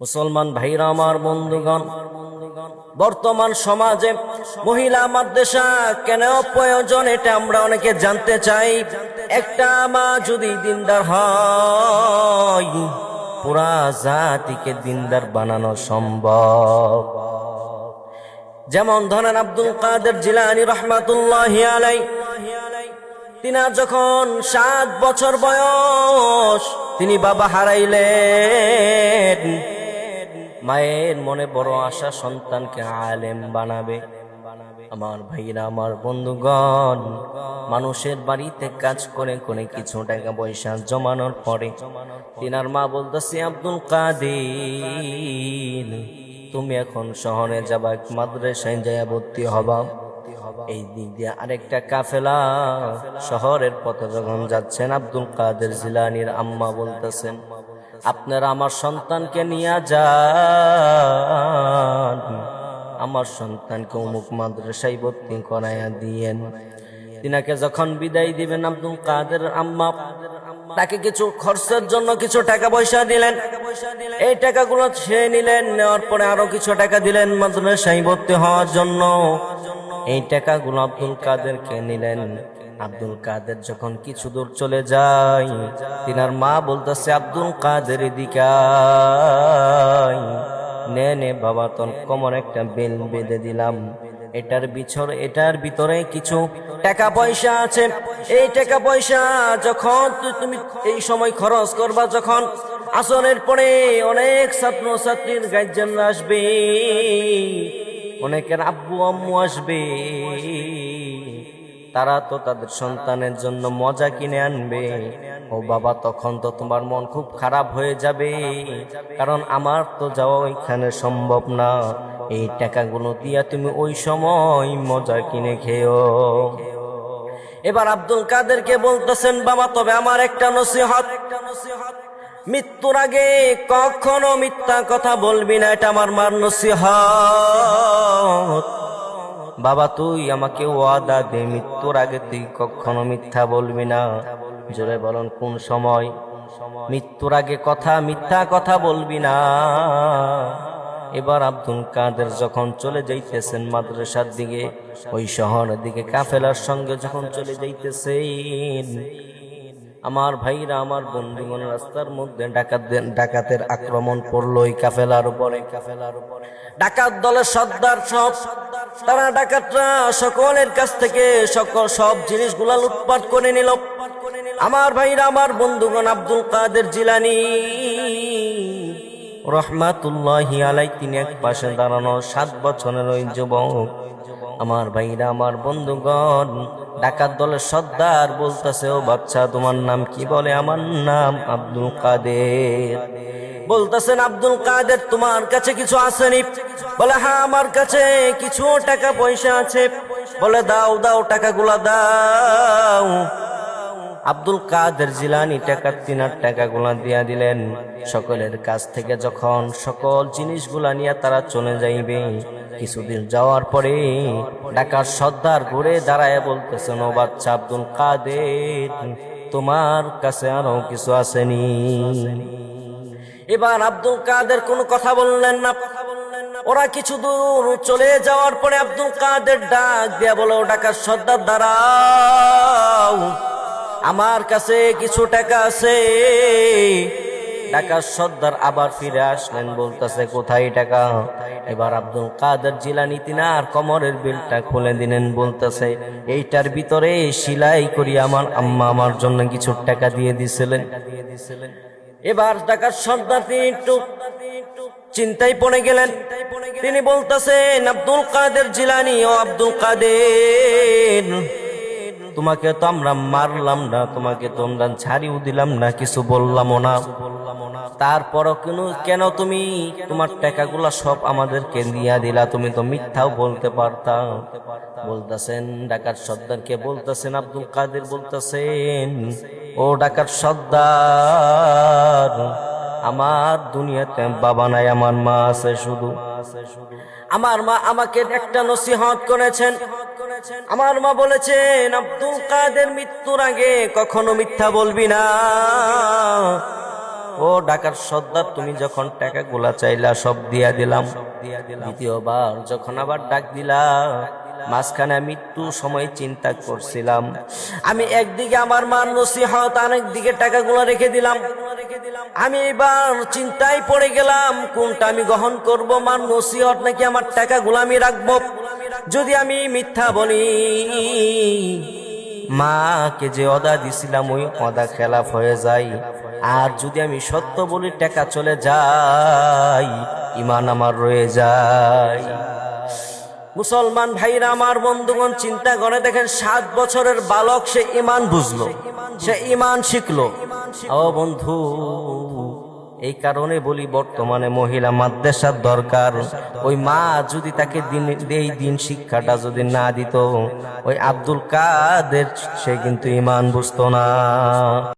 মুসলমান ভাইরা আমার, বন্ধুগণ, বর্তমান সমাজে মহিলা মাদ্রাসা কেন প্রয়োজন এটা আমরা অনেকে জানতে চাই। একটা মা যদি দিনদার হয়, পুরা জাতিকে দিনদার বানানো সম্ভব। যেমন ধরেন আব্দুল কাদের জিলানী রহমাতুল্লাহি আলাইহি, তিনি যখন 7 বছর বয়স তিনি বাবা হারাইলেন। মায়ের মনে বড় আশা সন্তানকে আলেম বানাবে। আমার ভাইরা আমার, বন্ধুগণ, মানুষের বাড়িতে কাজ করে করে কিছু টাকা পয়সা জমানোর পরে তিনার মা বলতেছে, আব্দুল কাদের, তুমি এখন শহরে যাবা, মাদ্রাসায় যায় ভর্তি হবা। এই দিক দিয়ে আরেকটা কাফেলা শহরের পথে যখন যাচ্ছেন, আব্দুল কাদের জিলানীর আম্মা বলতেছেন, আপনারা আমার সন্তানকে নিয়ে যান, আমার সন্তানকে অমুক মাদ্রাসায় ভর্তি করাইয়া দিয়েন। তিনাকে যখন বিদায় দিবেন, আব্দুল কাদের আম্মা তাকে কিছু খরচের জন্য কিছু টাকা পয়সা দিলেন। এই টাকাগুলো সে নিলেন, নেওয়ার পরে আরো কিছু টাকা দিলেন মাদ্রাসায় ভর্তি হওয়ার জন্য। এই টাকাগুলো আব্দুল কাদেরকে নিলেন। আব্দুল কাদের যখন কিছু দূর চলে যায়, তিনার মা বলতেছে, আব্দুল কাদের এদিকে নে নে বাবা, তোর কোমর একটা বেল বেঁধে দিলাম, এটার ভিতরে কিছু টাকা পয়সা আছে। এই টাকা পয়সা যখন তুমি এই সময় খরচ করবা, যখন আসরের পরে অনেক ছাত্র ছাত্রীর গার্জিয়ানরা আসবে, অনেকের আব্বু আম্মু আসবে, তারা তো তাদের সন্তানের জন্য মজা কিনে আনবে। ও বাবা, তখন তো তোমার মন খুব খারাপ হয়ে যাবে, কারণ আমার তো যাওয়া ওইখানে সম্ভব না। এই টাকাগুলো দিয়া তুমি ওই সময় মজা কিনে খেও। এবার আব্দুল কাদেরকে বলতেছেন, বাবা তবে আমার একটা নসিহত, মৃত্যুর আগে কখনো মিথ্যা কথা বলবি না, এটা আমার মার নসিহত। বাবা তুই আমাকে ওয়াদা দে, মৃত্যুর আগে তুই কখনো মিথ্যা বলবি না। জোরে বলুন, কোন সময়? মৃত্যুর আগে মিথ্যা কথা বলবি না। এবার আব্দুল কাদের যখন চলে যাইতেছেন মাদ্রাসার দিকে, ওই শহরের দিকে কাফেলার সঙ্গে যখন চলে যাইতেছেন, আমার ভাইরা আমার, বন্ধুগণ, রাস্তার মধ্যে ডাকাতের আক্রমণ করলো ওই কাফেলার উপরে। ডাকাত দলের সর্দার সব, তারা ডাকাতরা সকলের কাছ থেকে সব জিনিসগুলা লুটপাট করে নিল। আমার ভাইরা আমার, বন্ধুগণ, আব্দুল কাদের জিলানী রহমাতুল্লাহি আলাইহি তিনি এক পাশে দাঁড়ানো 7 বছরের ওই যুবক। আমার ভাইরা আমার, বন্ধুগণ, ডাকাত দলের সর্দার বলতেছে, ও বাচ্চা তোমার নাম কি? বলে, আমার নাম আব্দুল কাদের। বলতেছেন, আব্দুল কাদের তোমার কাছে কিছু আসেনি? বলে, হ্যাঁ আমার কাছে কিছু টাকা পয়সা আছে। বলে, দাও দাও, টাকাগুলা দাও। আব্দুল কাদের জিলানী তিনার টাকাগুলা দিয়া দিলেন। সকলের কাছ থেকে যখন সকল জিনিসগুলা নিয়ে তারা চলে যাইবে, কিছুদিন যাওয়ার পরে ডাকাত সর্দার ঘুরে দাঁড়ায় বলতেছেন, ও বাচ্চা আব্দুল কাদের, তোমার কাছে আরো কিছু আসেনি? এবার আব্দুল কাদের কোনো কথা বললেন না। ওরা কিছু দূর চলে যাওয়ার পরে আব্দুল কাদের ডাক দিয়া বলো, ডাকাত সর্দার দাঁড়াও, আমার কাছে কিছু টাকা আছে। ডাকাত সর্দার আবার ফিরে আসলেন, বলতেছে, কোথায় টাকা? এবার আব্দুল কাদের জিলানী তিনার কোমরের বেল্টটা খুলে দিলেন, বলতেছে, এইটার ভিতরে সেলাই করি আমার আম্মা আমার জন্য কিছু টাকা দিয়ে দিছিলেন। এবার ডাকাত সর্দার তিনি একটু চিন্তায় পড়ে গেলেন। তিনি বলতেছেন, আব্দুল কাদের জিলানী, ও আব্দুল কাদের, তোমাকে তো আমরা মারলাম না, তোমাকে তো আমরা ছাড়িও দিলাম না, কিছু বললামও না, তারপরও কেন তুমি তোমার টাকাগুলা সব আমাদেরকে দিয়া দিলা? তুমি তো মিথ্যাও বলতে পারতা। বলতেছেন, ডাকাত সর্দারকে বলতেছেন, আব্দুল কাদের বলতেছেন, ও ডাকাত সর্দার, আমার দুনিয়াতে বাবা নাই, আমার মা আছে শুধু। আমার মা আমাকে একটা নসিহত করেছেন। আমার মা বলেছেন, আব্দুল কাদের মৃত্যুর আগে কখনো মিথ্যা বলবি না। ও ঢাকার সর্দার, তুমি যখন টাকাগুলা চাইলা সব দিয়া দিলাম। দ্বিতীয়বার যখন আবার ডাক দিলা, মাঝখানে আমি একটু সময় চিন্তা করছিলাম। আমি একদিকে আমার মার নসিহত, আরেকদিকে টাকাগুলো রেখে দিলাম। আমি এবার চিন্তায় পড়ে গেলাম কোনটা আমি গ্রহণ করব, মার নসিহত নাকি আমার টাকাগুলো আমি রাখবো। যদি আমি মিথ্যা বলি, মাকে যে ওয়াদা দিছিলাম ওই ওয়াদা খেলাফ হয়ে যায়। আর যদি আমি সত্য বলি, টাকা চলে যায়, ঈমান আমার রয়ে যায়। মুসলমান ভাইরা আমার, বন্ধুগণ, চিন্তা করে দেখেন, 7 বছরের বালক সে ঈমান বুঝলো, সে ঈমান শিখলো। ও বন্ধু, এই কারণে বলি বর্তমানে মহিলা মাদ্রাসার দরকার। ওই মা যদি তাকে এই দিন শিক্ষাটা যদি না দিত, ওই আব্দুল কাদের সে কিন্তু ঈমান বুঝতো না।